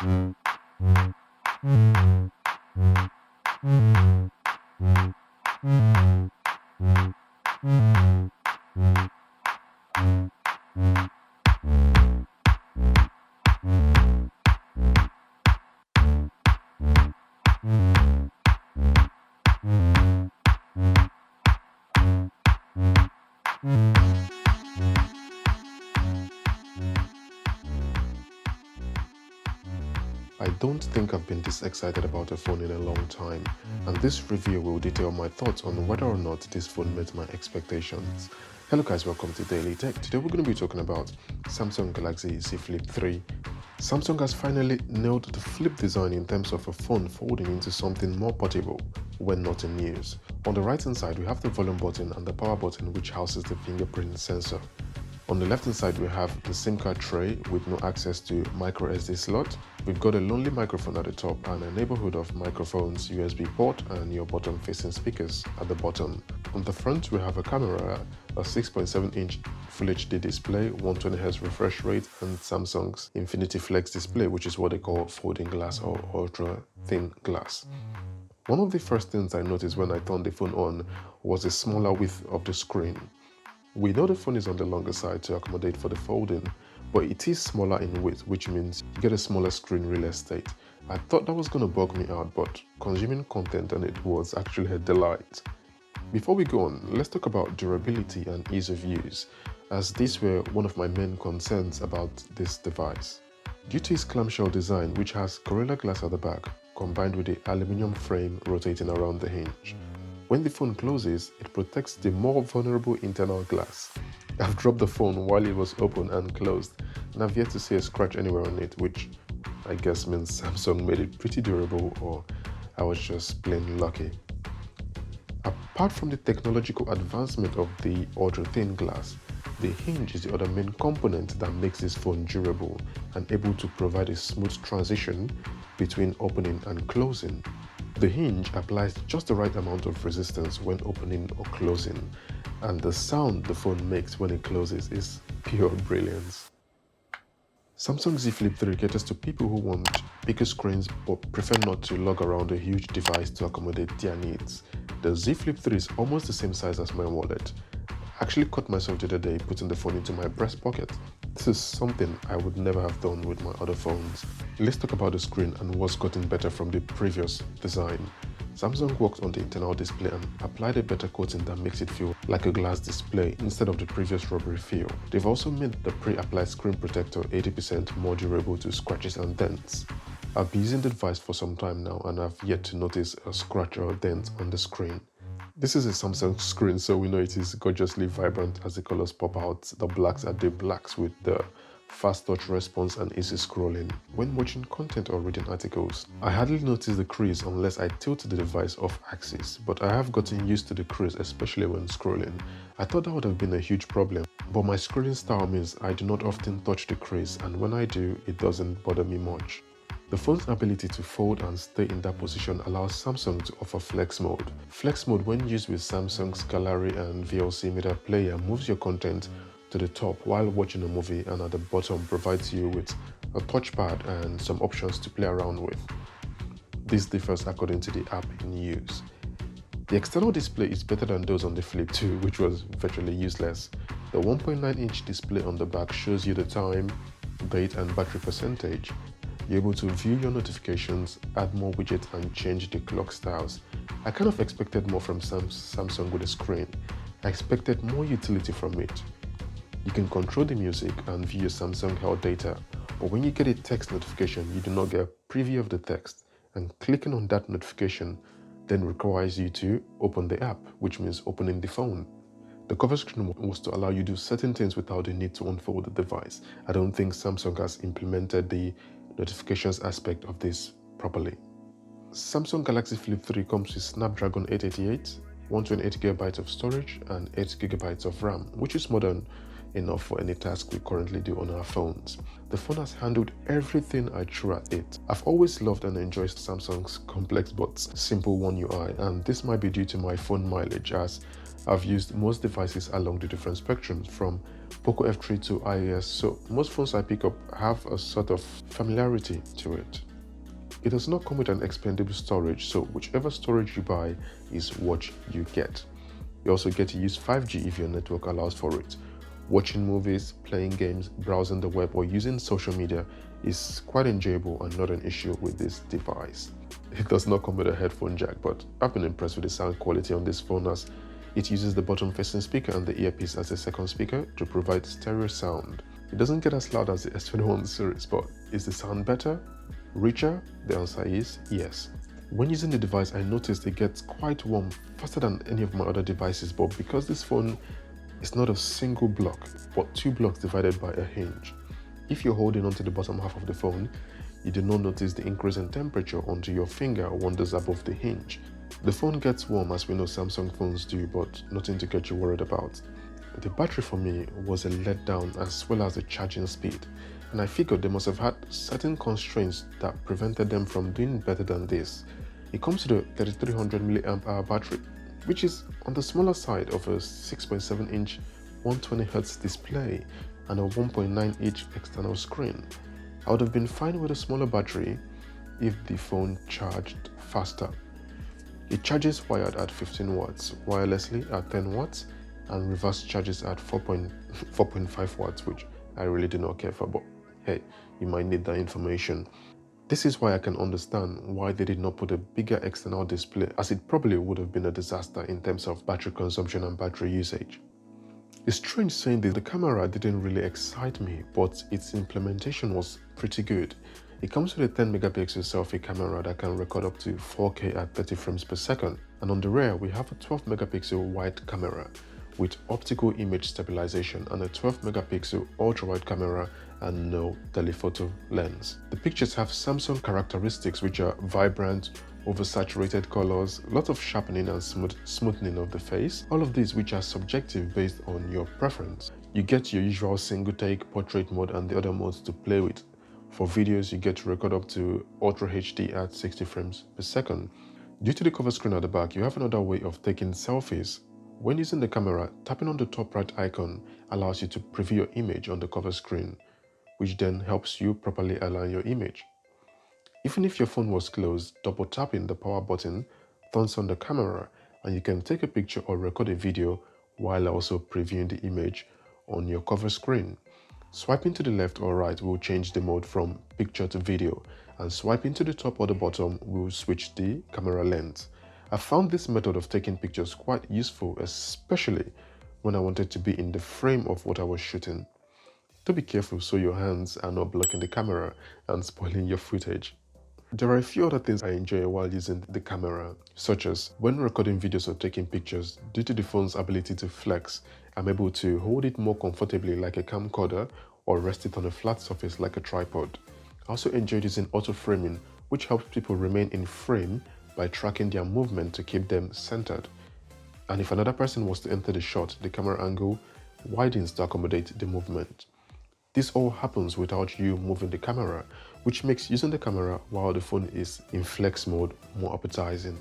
I don't think I've been this excited about a phone in a long time, and this review will detail my thoughts on whether or not this phone met my expectations. Hello guys, welcome to Daily Tech. Today we're going to be talking about Samsung Galaxy Z Flip 3. Samsung has finally nailed the flip design in terms of a phone folding into something more portable when not in use. On the right hand side we have the volume button and the power button which houses the fingerprint sensor. On the left hand side we have the SIM card tray with no access to micro SD slot. We've got a lonely microphone at the top and a neighborhood of microphones, USB port and your bottom facing speakers at the bottom. On the front we have a camera, a 6.7-inch Full HD display, 120Hz refresh rate and Samsung's Infinity Flex display, which is what they call folding glass or ultra thin glass. One of the first things I noticed when I turned the phone on was the smaller width of the screen. We know the phone is on the longer side to accommodate for the folding, but it is smaller in width, which means you get a smaller screen real estate. I thought that was going to bug me out, but consuming content on it was actually a delight. Before we go on, let's talk about durability and ease of use, as these were one of my main concerns about this device. Due to its clamshell design, which has Gorilla Glass at the back, combined with the aluminium frame rotating around the hinge, when the phone closes, it protects the more vulnerable internal glass. I've dropped the phone while it was open and closed, and I've yet to see a scratch anywhere on it, which I guess means Samsung made it pretty durable, or I was just plain lucky. Apart from the technological advancement of the ultra-thin glass, the hinge is the other main component that makes this phone durable and able to provide a smooth transition between opening and closing. The hinge applies just the right amount of resistance when opening or closing, and the sound the phone makes when it closes is pure brilliance. Samsung Z Flip 3 caters to people who want bigger screens but prefer not to lug around a huge device to accommodate their needs. The Z Flip 3 is almost the same size as my wallet. I actually caught myself the other day putting the phone into my breast pocket. This is something I would never have done with my other phones. Let's talk about the screen and what's gotten better from the previous design. Samsung worked on the internal display and applied a better coating that makes it feel like a glass display instead of the previous rubbery feel. They've also made the pre-applied screen protector 80% more durable to scratches and dents. I've been using the device for some time now and I've yet to notice a scratch or a dent on the screen. This is a Samsung screen, so we know it is gorgeously vibrant as the colors pop out. The blacks are the blacks with the fast touch response and easy scrolling. When watching content or reading articles, I hardly notice the crease unless I tilt the device off axis, but I have gotten used to the crease, especially when scrolling. I thought that would have been a huge problem, but my scrolling style means I do not often touch the crease, and when I do, it doesn't bother me much. The phone's ability to fold and stay in that position allows Samsung to offer Flex Mode. Flex Mode, when used with Samsung's Gallery and VLC Media Player, moves your content to the top while watching a movie, and at the bottom provides you with a touchpad and some options to play around with. This differs according to the app in use. The external display is better than those on the Flip 2, which was virtually useless. The 1.9-inch display on the back shows you the time, date and battery percentage. You're able to view your notifications, add more widgets and change the clock styles. I kind of expected more from Samsung with the screen. I expected more utility from it. You can control the music and view your Samsung Health data, but when you get a text notification, you do not get a preview of the text, and clicking on that notification then requires you to open the app, which means opening the phone. The cover screen was to allow you to do certain things without the need to unfold the device. I don't think Samsung has implemented the notifications aspect of this properly. Samsung Galaxy Flip 3 comes with Snapdragon 888, 128GB of storage and 8GB of RAM, which is more than enough for any task we currently do on our phones. The phone has handled everything I threw at it. I've always loved and enjoyed Samsung's complex but simple One UI, and this might be due to my phone mileage, as I've used most devices along the different spectrums, from Poco F3 to iOS, so most phones I pick up have a sort of familiarity to it. It does not come with an expandable storage, so whichever storage you buy is what you get. You also get to use 5G if your network allows for it. Watching movies, playing games, browsing the web, or using social media is quite enjoyable and not an issue with this device. It does not come with a headphone jack, but I've been impressed with the sound quality on this phone as it uses the bottom-facing speaker and the earpiece as a second speaker to provide stereo sound. It doesn't get as loud as the S21 series, but is the sound better? Richer? The answer is yes. When using the device, I noticed it gets quite warm faster than any of my other devices, but because this phone is not a single block, but 2 blocks divided by a hinge. If you're holding onto the bottom half of the phone, you do not notice the increase in temperature until your finger wanders above the hinge. The phone gets warm as we know Samsung phones do, but nothing to get you worried about. The battery for me was a letdown as well as the charging speed, and I figured they must have had certain constraints that prevented them from doing better than this. It comes with a 3300 mAh battery, which is on the smaller side of a 6.7-inch 120Hz display and a 1.9-inch external screen. I would have been fine with a smaller battery if the phone charged faster. It charges wired at 15 watts, wirelessly at 10 watts, and reverse charges at 4.5 watts, which I really do not care for, but hey, you might need that information. This is why I can understand why they did not put a bigger external display, as it probably would have been a disaster in terms of battery consumption and battery usage. It's strange saying that the camera didn't really excite me, but its implementation was pretty good. It comes with a 10 megapixel selfie camera that can record up to 4K at 30 frames per second, and on the rear we have a 12 megapixel wide camera with optical image stabilization and a 12 megapixel ultra-wide camera and no telephoto lens. The pictures have Samsung characteristics, which are vibrant, oversaturated colors, lots of sharpening and smoothing of the face, all of these which are subjective based on your preference. You get your usual single take, portrait mode and the other modes to play with. For videos, you get to record up to Ultra HD at 60 frames per second. Due to the cover screen at the back, you have another way of taking selfies. When using the camera, tapping on the top right icon allows you to preview your image on the cover screen, which then helps you properly align your image. Even if your phone was closed, double tapping the power button turns on the camera and you can take a picture or record a video while also previewing the image on your cover screen. Swiping to the left or right will change the mode from picture to video, and swiping to the top or the bottom will switch the camera lens. I found this method of taking pictures quite useful, especially when I wanted to be in the frame of what I was shooting. Do be careful so your hands are not blocking the camera and spoiling your footage. There are a few other things I enjoy while using the camera, such as when recording videos or taking pictures, due to the phone's ability to flex, I'm able to hold it more comfortably like a camcorder or rest it on a flat surface like a tripod. I also enjoy using auto framing, which helps people remain in frame by tracking their movement to keep them centered. And if another person was to enter the shot, the camera angle widens to accommodate the movement. This all happens without you moving the camera, which makes using the camera while the phone is in flex mode more appetizing.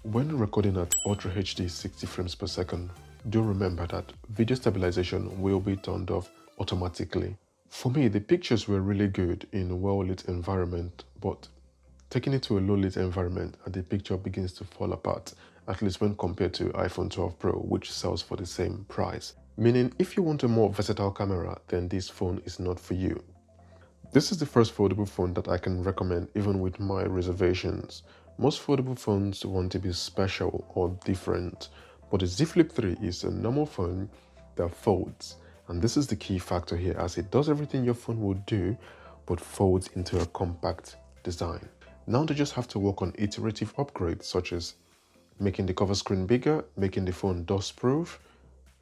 When recording at Ultra HD 60 frames per second, do remember that video stabilization will be turned off automatically. For me, the pictures were really good in a well-lit environment, but taking it to a low-lit environment and the picture begins to fall apart, at least when compared to iPhone 12 Pro, which sells for the same price. Meaning, if you want a more versatile camera, then this phone is not for you. This is the first foldable phone that I can recommend even with my reservations. Most foldable phones want to be special or different, but the Z Flip 3 is a normal phone that folds, and this is the key factor here, as it does everything your phone would do but folds into a compact design. Now they just have to work on iterative upgrades such as making the cover screen bigger, making the phone dust proof,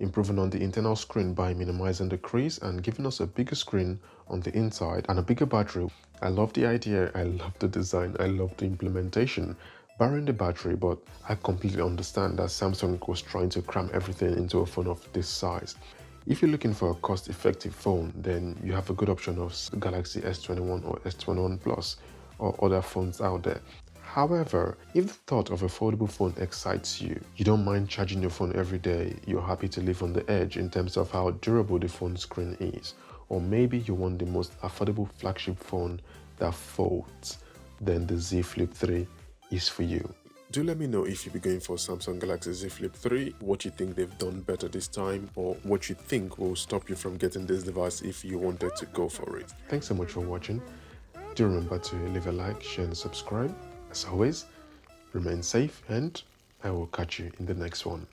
improving on the internal screen by minimizing the crease and giving us a bigger screen on the inside and a bigger battery. I love the idea, I love the design, I love the implementation, barring the battery, but I completely understand that Samsung was trying to cram everything into a phone of this size. If you're looking for a cost-effective phone, then you have a good option of Galaxy S21 or S21 Plus or other phones out there. However, if the thought of a foldable phone excites you, you don't mind charging your phone every day, you're happy to live on the edge in terms of how durable the phone screen is, or maybe you want the most affordable flagship phone that folds, then the Z Flip 3 is for you. Do let me know if you'll be going for Samsung Galaxy Z Flip 3, what you think they've done better this time, or what you think will stop you from getting this device if you wanted to go for it. Thanks so much for watching. Do remember to leave a like, share and subscribe. As always, remain safe and I will catch you in the next one.